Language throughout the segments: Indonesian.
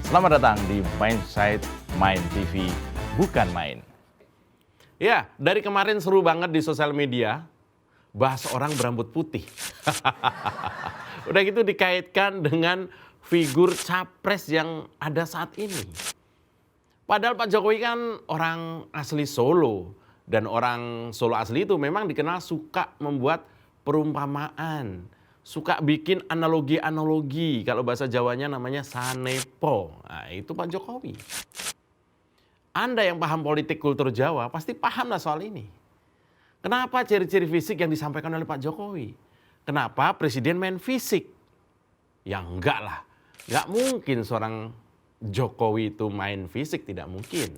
Selamat datang di Mindside Main TV, bukan main. Ya, dari kemarin seru banget di sosial media, bahas orang berambut putih. Udah gitu dikaitkan dengan figur capres yang ada saat ini. Padahal Pak Jokowi kan orang asli Solo. Dan orang Solo asli itu memang dikenal suka membuat perumpamaan. Suka bikin analogi-analogi. Kalau bahasa Jawanya namanya sanepo. Nah, itu Pak Jokowi. Anda yang paham politik kultur Jawa pasti paham lah soal ini. Kenapa ciri-ciri fisik yang disampaikan oleh Pak Jokowi? Kenapa presiden main fisik? Ya enggak lah. Enggak mungkin seorang Jokowi itu main fisik, tidak mungkin.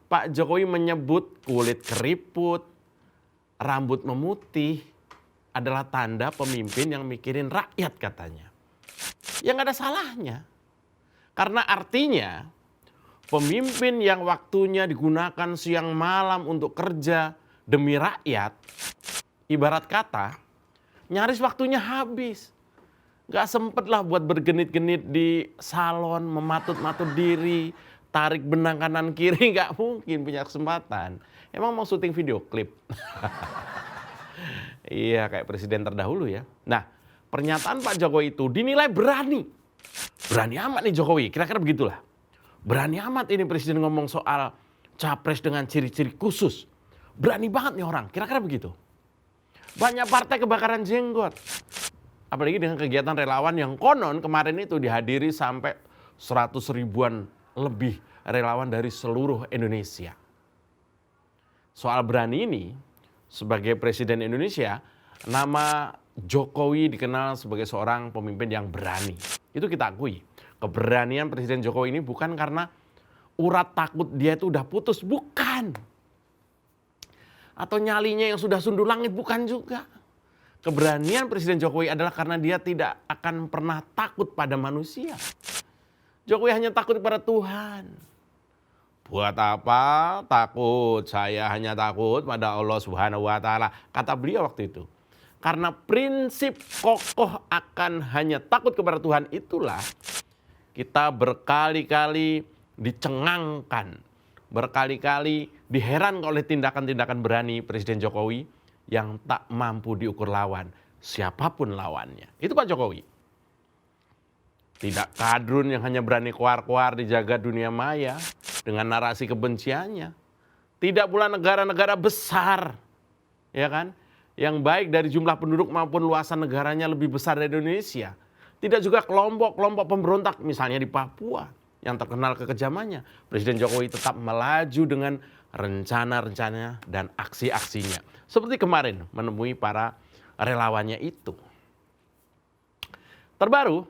Pak Jokowi menyebut kulit keriput, rambut memutih adalah tanda pemimpin yang mikirin rakyat katanya. Ya nggak ada salahnya. Karena artinya pemimpin yang waktunya digunakan siang malam untuk kerja demi rakyat, ibarat kata nyaris waktunya habis. Nggak sempet lah buat bergenit-genit di salon, mematut-matut diri, tarik benang kanan kiri, nggak mungkin punya kesempatan. Emang mau syuting video klip? Iya, kayak presiden terdahulu ya. Nah, pernyataan Pak Jokowi itu dinilai berani. Berani amat nih Jokowi, kira-kira begitulah. Berani amat ini presiden ngomong soal capres dengan ciri-ciri khusus. Berani banget nih orang, kira-kira begitu. Banyak partai kebakaran jenggot. Apalagi dengan kegiatan relawan yang konon kemarin itu dihadiri sampai 100 ribuan lebih relawan dari seluruh Indonesia. Soal berani ini, sebagai Presiden Indonesia, nama Jokowi dikenal sebagai seorang pemimpin yang berani. Itu kita akui. Keberanian Presiden Jokowi ini bukan karena urat takut dia itu udah putus, bukan. Atau nyalinya yang sudah sundul langit, bukan juga. Keberanian Presiden Jokowi adalah karena dia tidak akan pernah takut pada manusia. Jokowi hanya takut kepada Tuhan. Buat apa takut? Saya hanya takut pada Allah Subhanahu wa Ta'ala. Kata beliau waktu itu. Karena prinsip kokoh akan hanya takut kepada Tuhan itulah kita berkali-kali dicengangkan. Berkali-kali diherankan oleh tindakan-tindakan berani Presiden Jokowi yang tak mampu diukur lawan. Siapapun lawannya. Itu Pak Jokowi. Tidak kadrun yang hanya berani keluar-keluar di jagat dunia maya dengan narasi kebenciannya. Tidak pula negara-negara besar, ya kan, yang baik dari jumlah penduduk maupun luasan negaranya lebih besar dari Indonesia. Tidak juga kelompok-kelompok pemberontak misalnya di Papua yang terkenal kekejamannya. Presiden Jokowi tetap melaju dengan rencana-rencananya dan aksi-aksinya. Seperti kemarin menemui para relawannya itu. Terbaru,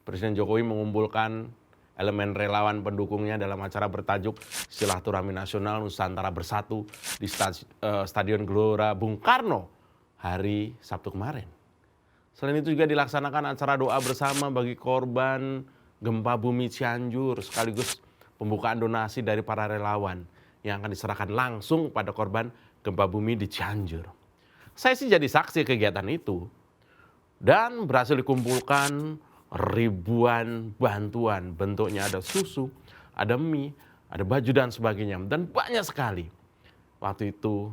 Presiden Jokowi mengumpulkan elemen relawan pendukungnya dalam acara bertajuk Silaturahmi Nasional Nusantara Bersatu di Stadion Gelora Bung Karno hari Sabtu kemarin. Selain itu juga dilaksanakan acara doa bersama bagi korban gempa bumi Cianjur sekaligus pembukaan donasi dari para relawan yang akan diserahkan langsung pada korban gempa bumi di Cianjur. Saya sih jadi saksi kegiatan itu dan berhasil dikumpulkan ribuan bantuan, bentuknya ada susu, ada mie, ada baju dan sebagainya, dan banyak sekali. Waktu itu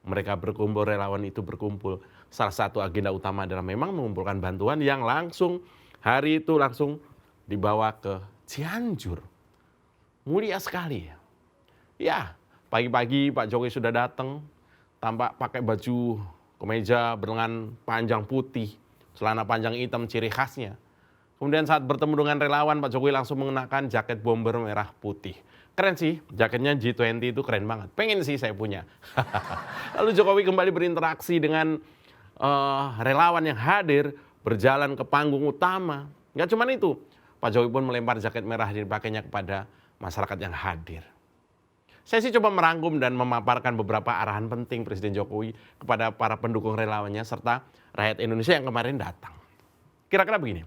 mereka berkumpul, relawan itu berkumpul. Salah satu agenda utama adalah memang mengumpulkan bantuan yang langsung hari itu langsung dibawa ke Cianjur. Mulia sekali. Ya, pagi-pagi Pak Jokowi sudah datang, tampak pakai baju kemeja berlengan panjang putih, celana panjang hitam ciri khasnya. Kemudian saat bertemu dengan relawan, Pak Jokowi langsung mengenakan jaket bomber merah putih. Keren sih, jaketnya G20 itu keren banget. Pengen sih saya punya. Lalu Jokowi kembali berinteraksi dengan relawan yang hadir, berjalan ke panggung utama. Nggak cuma itu, Pak Jokowi pun melempar jaket merah yang dipakainya kepada masyarakat yang hadir. Saya sih coba merangkum dan memaparkan beberapa arahan penting Presiden Jokowi kepada para pendukung relawannya serta rakyat Indonesia yang kemarin datang. Kira-kira begini.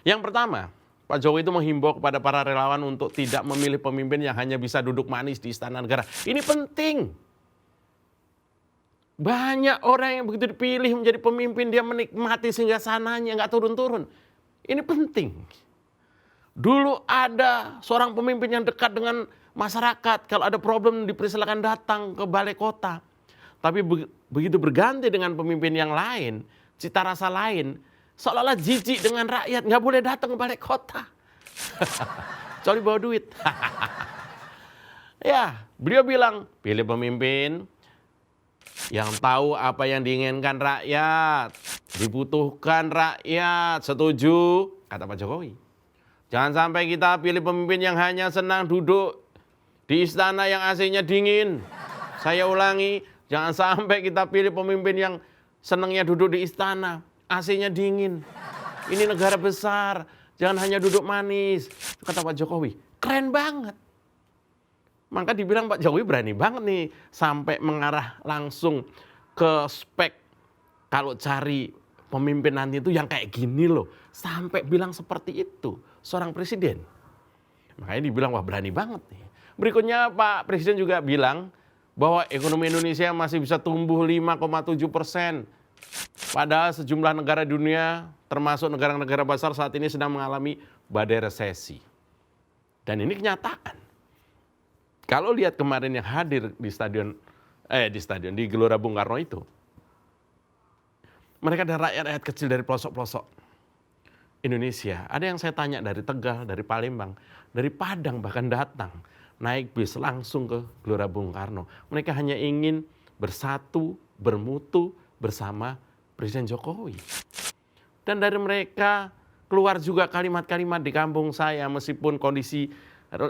Yang pertama, Pak Jokowi itu menghimbau kepada para relawan untuk tidak memilih pemimpin yang hanya bisa duduk manis di Istana Negara. Ini penting. Banyak orang yang begitu dipilih menjadi pemimpin, dia menikmati sehingga sananya, nggak turun-turun. Ini penting. Dulu ada seorang pemimpin yang dekat dengan masyarakat. Kalau ada problem dipersilakan datang ke balai kota. Tapi begitu berganti dengan pemimpin yang lain, cita rasa lain, seolah-olah jijik dengan rakyat, nggak boleh datang ke balai kota. Kecuali bawa duit. Ya, beliau bilang, pilih pemimpin yang tahu apa yang diinginkan rakyat, dibutuhkan rakyat, setuju, kata Pak Jokowi. Jangan sampai kita pilih pemimpin yang hanya senang duduk di istana yang AC-nya dingin. Saya ulangi, jangan sampai kita pilih pemimpin yang senangnya duduk di istana, AC-nya dingin. Ini negara besar, jangan hanya duduk manis, kata Pak Jokowi. Keren banget. Maka dibilang Pak Jokowi berani banget nih sampai mengarah langsung ke spek kalau cari pemimpin nanti itu yang kayak gini loh. Sampai bilang seperti itu seorang presiden. Makanya dibilang wah berani banget nih. Berikutnya Pak Presiden juga bilang bahwa ekonomi Indonesia masih bisa tumbuh 5,7%. Padahal sejumlah negara dunia termasuk negara-negara besar saat ini sedang mengalami badai resesi. Dan ini kenyataan. Kalau lihat kemarin yang hadir di Gelora Bung Karno itu, mereka adalah rakyat-rakyat kecil dari pelosok-pelosok Indonesia. Ada yang saya tanya dari Tegal, dari Palembang, dari Padang bahkan datang naik bis langsung ke Gelora Bung Karno. Mereka hanya ingin bersatu, bermutu bersama Presiden Jokowi. Dan dari mereka keluar juga kalimat-kalimat di kampung saya meskipun kondisi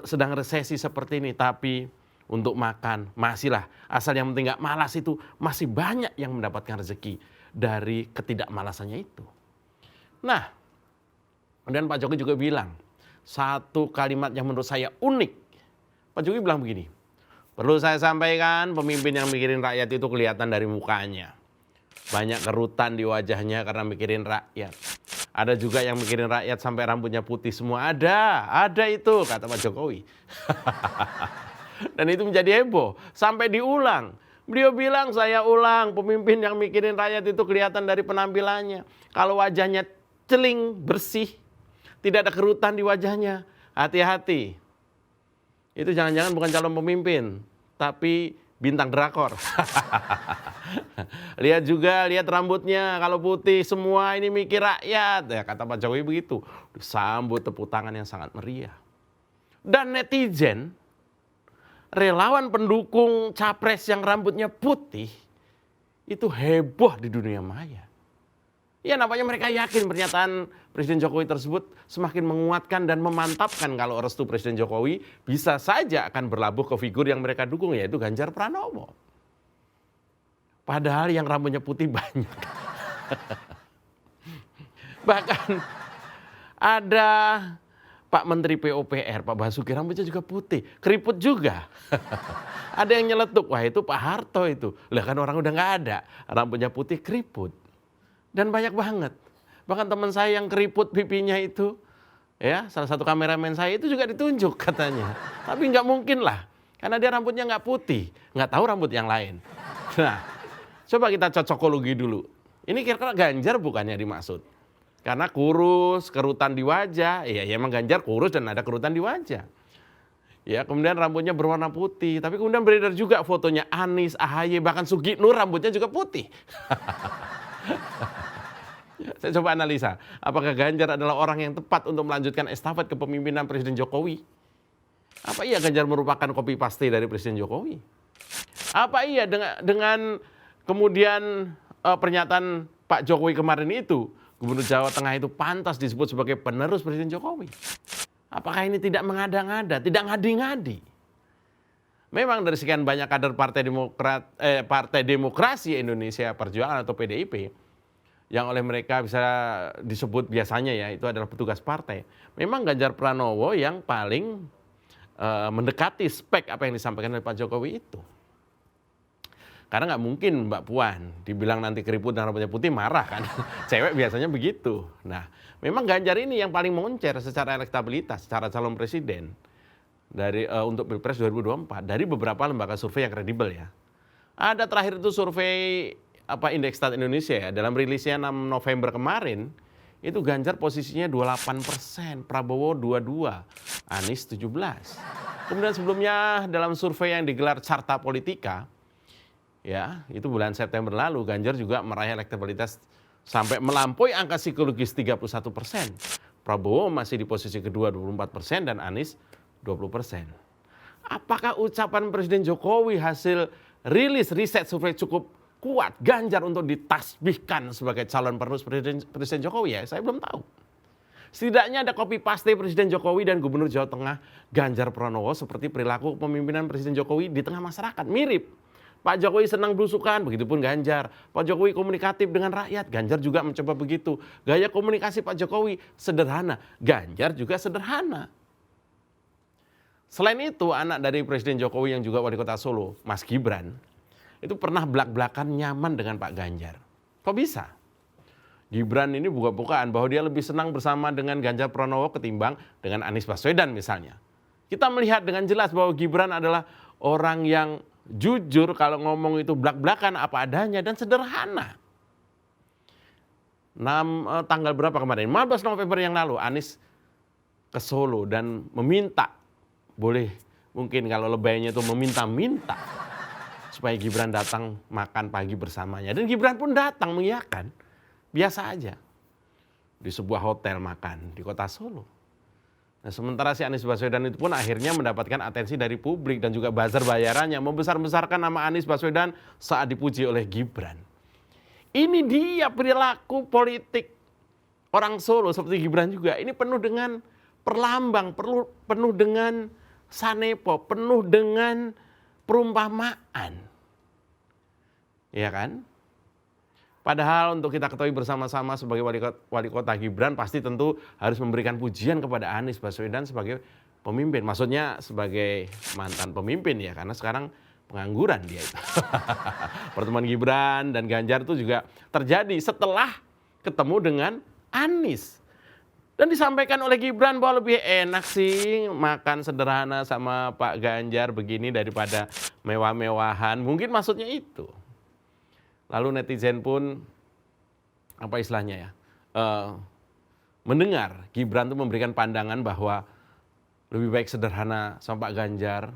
sedang resesi seperti ini, tapi untuk makan masihlah, asal yang penting nggak malas itu, masih banyak yang mendapatkan rezeki dari ketidakmalasannya itu. Nah, kemudian Pak Jokowi juga bilang satu kalimat yang menurut saya unik. Pak Jokowi bilang begini, perlu saya sampaikan pemimpin yang mikirin rakyat itu kelihatan dari mukanya. Banyak kerutan di wajahnya karena mikirin rakyat. Ada juga yang mikirin rakyat sampai rambutnya putih semua. Ada itu, kata Pak Jokowi. Dan itu menjadi heboh. Sampai diulang. Beliau bilang, saya ulang, pemimpin yang mikirin rakyat itu kelihatan dari penampilannya. Kalau wajahnya celing, bersih, tidak ada kerutan di wajahnya, hati-hati. Itu jangan-jangan bukan calon pemimpin, tapi bintang drakor. Lihat rambutnya, kalau putih semua ini mikir rakyat. Ya, kata Pak Jokowi begitu. Disambut tepuk tangan yang sangat meriah. Dan netizen, relawan pendukung capres yang rambutnya putih, itu heboh di dunia maya. Ya nampaknya mereka yakin pernyataan Presiden Jokowi tersebut semakin menguatkan dan memantapkan kalau restu Presiden Jokowi bisa saja akan berlabuh ke figur yang mereka dukung, yaitu Ganjar Pranowo. Padahal yang rambutnya putih banyak. Bahkan ada Pak Menteri PUPR, Pak Basuki, rambutnya juga putih, keriput juga. Ada yang nyeletuk, wah itu Pak Harto itu. Lah kan orang udah nggak ada, rambutnya putih, keriput. Dan banyak banget. Bahkan teman saya yang keriput pipinya itu, ya salah satu kameramen saya itu juga ditunjuk katanya. Tapi nggak mungkin lah, karena dia rambutnya nggak putih, nggak tahu rambut yang lain. Nah, coba kita cocokologi dulu. Ini kira-kira Ganjar bukannya dimaksud? Karena kurus, kerutan di wajah, ya emang Ganjar kurus dan ada kerutan di wajah. Ya, kemudian rambutnya berwarna putih, tapi kemudian beredar juga fotonya Anies, AHY, bahkan Sugi Nur rambutnya juga putih. Saya coba analisa, apakah Ganjar adalah orang yang tepat untuk melanjutkan estafet kepemimpinan Presiden Jokowi? Apa iya Ganjar merupakan copy paste dari Presiden Jokowi? Apa iya dengan kemudian pernyataan Pak Jokowi kemarin itu, Gubernur Jawa Tengah itu pantas disebut sebagai penerus Presiden Jokowi? Apakah ini tidak mengada-ngada, tidak ngadi-ngadi? Memang dari sekian banyak kader Partai Demokrasi Indonesia Perjuangan atau PDIP, yang oleh mereka bisa disebut biasanya ya itu adalah petugas partai. Memang Ganjar Pranowo yang paling mendekati spek apa yang disampaikan oleh Pak Jokowi itu. Karena nggak mungkin Mbak Puan dibilang nanti keriput dan rambutnya putih marah kan. Cewek biasanya begitu. Nah, memang Ganjar ini yang paling moncer secara elektabilitas, secara calon presiden untuk Pilpres 2024 dari beberapa lembaga survei yang kredibel ya. Ada terakhir itu survei Indeks Start Indonesia ya, dalam rilisnya 6 November kemarin, itu Ganjar posisinya 28%, Prabowo 22%, Anies 17%. Kemudian sebelumnya dalam survei yang digelar Carta Politika, ya itu bulan September lalu, Ganjar juga meraih elektabilitas sampai melampaui angka psikologis 31%. Prabowo masih di posisi kedua 24% dan Anies 20%. Apakah ucapan Presiden Jokowi hasil rilis riset survei cukup kuat Ganjar untuk ditasbihkan sebagai calon penerus Presiden Jokowi? Ya, saya belum tahu. Setidaknya ada copy paste Presiden Jokowi dan Gubernur Jawa Tengah Ganjar Pranowo seperti perilaku kepemimpinan Presiden Jokowi di tengah masyarakat. Mirip. Pak Jokowi senang belusukan, begitupun Ganjar. Pak Jokowi komunikatif dengan rakyat, Ganjar juga mencoba begitu. Gaya komunikasi Pak Jokowi sederhana, Ganjar juga sederhana. Selain itu, anak dari Presiden Jokowi yang juga wali kota Solo, Mas Gibran, itu pernah belak-belakan nyaman dengan Pak Ganjar. Kok bisa? Gibran ini buka-bukaan bahwa dia lebih senang bersama dengan Ganjar Pranowo ketimbang dengan Anies Baswedan misalnya. Kita melihat dengan jelas bahwa Gibran adalah orang yang jujur, kalau ngomong itu belak-belakan apa adanya dan sederhana. Tanggal berapa kemarin? 15 November yang lalu Anies ke Solo dan meminta, boleh mungkin kalau lebaynya itu meminta-minta supaya Gibran datang makan pagi bersamanya. Dan Gibran pun datang mengiyakan, biasa aja. Di sebuah hotel makan di kota Solo. Nah, sementara si Anies Baswedan itu pun akhirnya mendapatkan atensi dari publik dan juga buzzer bayarannya membesar-besarkan nama Anies Baswedan saat dipuji oleh Gibran. Ini dia perilaku politik orang Solo seperti Gibran juga. Ini penuh dengan perlambang, penuh dengan sanepo, penuh dengan perumpamaan. Ya kan? Padahal untuk kita ketahui bersama-sama sebagai wali kota Gibran pasti tentu harus memberikan pujian kepada Anies Baswedan sebagai pemimpin. Maksudnya sebagai mantan pemimpin ya, karena sekarang pengangguran dia itu. Pertemuan Gibran dan Ganjar itu juga terjadi setelah ketemu dengan Anies. Dan disampaikan oleh Gibran bahwa lebih enak sih makan sederhana sama Pak Ganjar begini daripada mewah-mewahan. Mungkin maksudnya itu. Lalu netizen pun, apa istilahnya ya, mendengar Gibran itu memberikan pandangan bahwa lebih baik sederhana sama Pak Ganjar.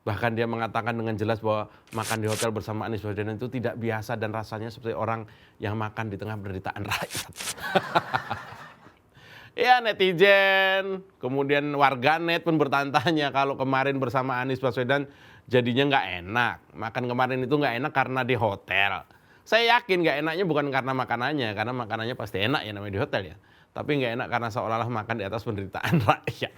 Bahkan dia mengatakan dengan jelas bahwa makan di hotel bersama Anies Baswedan itu tidak biasa dan rasanya seperti orang yang makan di tengah penderitaan rakyat. Ya netizen, kemudian warganet pun bertanya-tanya kalau kemarin bersama Anies Baswedan jadinya nggak enak. Makan kemarin itu nggak enak karena di hotel. Saya yakin nggak enaknya bukan karena makanannya, karena makanannya pasti enak ya namanya di hotel ya. Tapi nggak enak karena seolah-olah makan di atas penderitaan rakyat.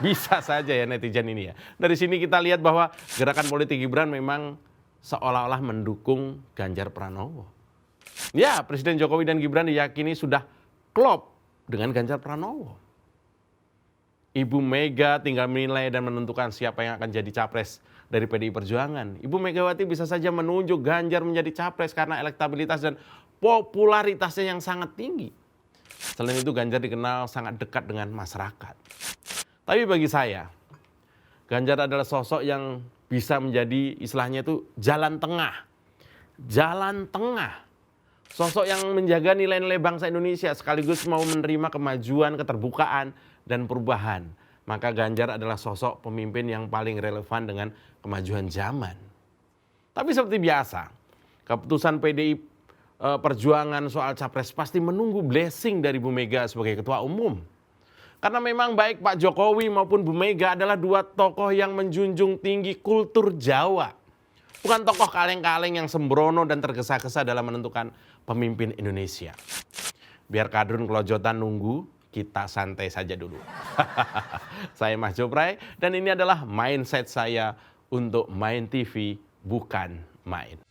Bisa saja ya netizen ini ya. Dari sini kita lihat bahwa gerakan politik Gibran memang seolah-olah mendukung Ganjar Pranowo. Ya, Presiden Jokowi dan Gibran diyakini sudah klop dengan Ganjar Pranowo. Ibu Mega tinggal menilai dan menentukan siapa yang akan jadi capres dari PDI Perjuangan. Ibu Megawati bisa saja menunjuk Ganjar menjadi capres karena elektabilitas dan popularitasnya yang sangat tinggi. Selain itu Ganjar dikenal sangat dekat dengan masyarakat. Tapi bagi saya, Ganjar adalah sosok yang bisa menjadi istilahnya itu jalan tengah. Jalan tengah. Sosok yang menjaga nilai-nilai bangsa Indonesia sekaligus mau menerima kemajuan, keterbukaan, dan perubahan. Maka Ganjar adalah sosok pemimpin yang paling relevan dengan kemajuan zaman. Tapi seperti biasa, keputusan PDI Perjuangan soal capres pasti menunggu blessing dari Bu Mega sebagai ketua umum. Karena memang baik Pak Jokowi maupun Bu Mega adalah dua tokoh yang menjunjung tinggi kultur Jawa. Bukan tokoh kaleng-kaleng yang sembrono dan tergesa-gesa dalam menentukan pemimpin Indonesia. Biar kadrun kelojotan nunggu, kita santai saja dulu. Saya Mas Jopray dan ini adalah mindset saya untuk Main TV bukan main.